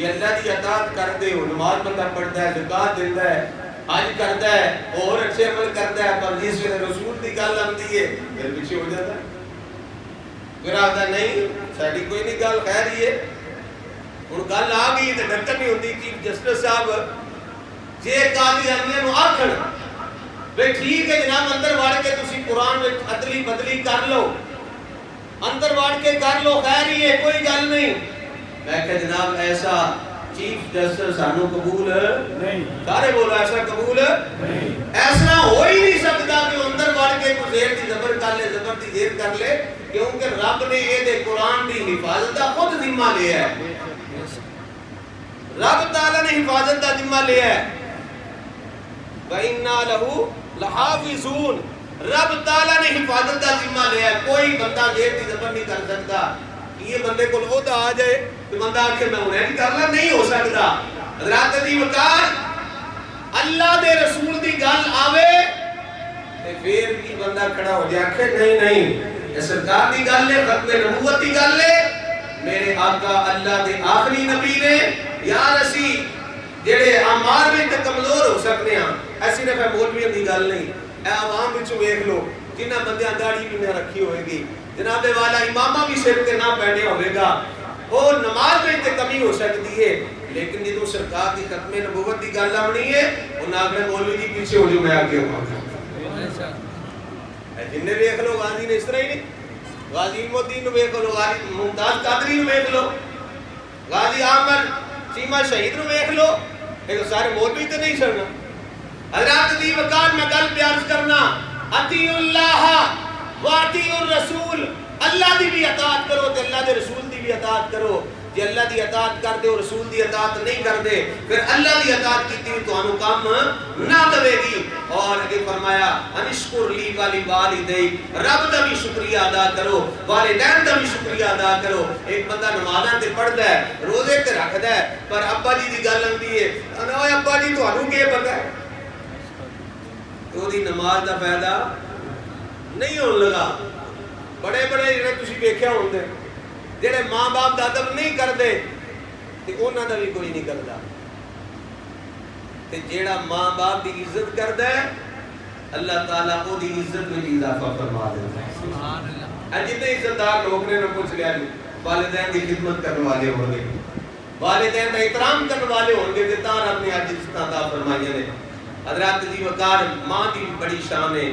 جی اللہ دی اطاعت کر دے ہو، نماز بندہ پڑھتا ہے، زکات دیتا ہے، حج کرتا ہے اور اچھے عمل کرتا ہے، پر جس ویلے رسول دی گل آتی ہے پھر پیچھے ہو جاتا ہے، پھر آتا نہیں ساری کوئی نہیں گل خیر ہی ہے۔ ہوں گل آ گئی تو ڈکر نہیں ہوتی چیف جسٹس صاحب جے قادیانیاں نو آکھن بھئی ٹھیک ہے جناب اندر وڑ کے تسی قرآن میں عدلی بدلی کر لو، اندر وڑ کے کر لو خیر ہی ہے کوئی گل نہیں۔ میں کہ جناب ایسا چیف جسٹس سانو قبول نہیں، سارے بولو ایسا قبول نہیں، ایسا ہو ہی نہیں سکتا کہ اندر وڑ کے کوئی زیر دی زبر کر لے، زبر دی زیر کر لے، کیونکہ رب نے یہ دے قرآن دی حفاظت دا خود ذمہ لیا ہے، رب تعالیٰ نے حفاظت دا ذمہ لیا ہے۔ وَإِنَّا لَهُ لَحَافِظُونَ، رب تعالیٰ نے حفاظت دا ذمہ لیا ہے، کوئی بندہ زیر دی زبر نہیں کر سکتا۔ یہ بندے کو لوگ آ جائے تو بندہ آکھے میں انہیں نہیں کرنا، نہیں ہو سکتا۔ حضرات دی وقار اللہ دے رسول دی گل آوے تے پھر بھی بندہ کھڑا ہو جائے کہ نہیں نہیں یہ سرکار دی گل ہے، ختم نبوت دی گل ہے، میرے آقا اللہ دے آخری نبی نے یا رسی جڑے اعمال میں تے کمزور ہو سکتے ہیں، ایسی نفع مولویوں دی گل نہیں۔ اے عوام وچوں ویکھ لو جنہاں بندیاں داڑھی بھی نہ رکھی ہوئے گی، جناب والا امامہ بھی سر کے نہ پہنے ہوئے گا، وہ نماز میں تے کمی ہو سکتی ہے، لیکن جدوں سرکار دی ختم نبوت دی گل آنی ہے انہاں آخر مولوی جی پیچھے ہو جو میں آگے ہوں۔ جن نے ویکھ لو غازی نے اس طرح ہی نہیں، غازی الدین نو ویکھ لو، غازی ممتاز قادری نو ویکھ لو، غازی عامر چیمہ شہید نو ویکھ لو، یہ تو سارے مولوی تے نہیں سرنا۔ حضرات دی وقار میں گل پیارس کرنا، اطیعوا اللہ واطیعوا الرسول، اللہ دی بھی اطاعت کرو تے اللہ دے رسول دی بھی اطاعت کرو۔ جی اللہ دی اطاعت کر دے اور رسول دی اطاعت نہیں کر دے پھر اللہ دی اطاعت کیتی تو انو کام نہ دے گی۔ اور یہ فرمایا انشکر لی والی والدی، رب دا بھی شکریہ ادا کرو، والدین دا بھی شکریہ ادا کرو۔ ایک بندہ نمازاں تے پڑھدا ہے، روزے تے رکھدا ہے، پر ابا جی دی گل آندی ہے اوے ابا جی تانوں کی پتہ ہے، تو دی نماز دا فائدہ نہیں ہون لگا۔ بڑے بڑے جڑے تسی ویکھیا ہوندے جڑے ماں باپ دا ادب نہیں کردے تے انہاں دا بھی کوئی نہیں کردا، تے جیڑا ماں باپ دی عزت کردا ہے اللہ تعالیٰ او دی عزت میں اضافہ فرما دیتا ہے۔ سبحان اللہ۔ جتنے عزت دار لوگ نے پوچھ لیا جی والدین دی خدمت کرنے والے ہوں گے، والدین کا احترام کرنے والے ہوں گے، تے تاں رب نے اج عزت عطا فرمائیاں نے۔ حضرات دی وقار ماں دی بڑی شان ہے،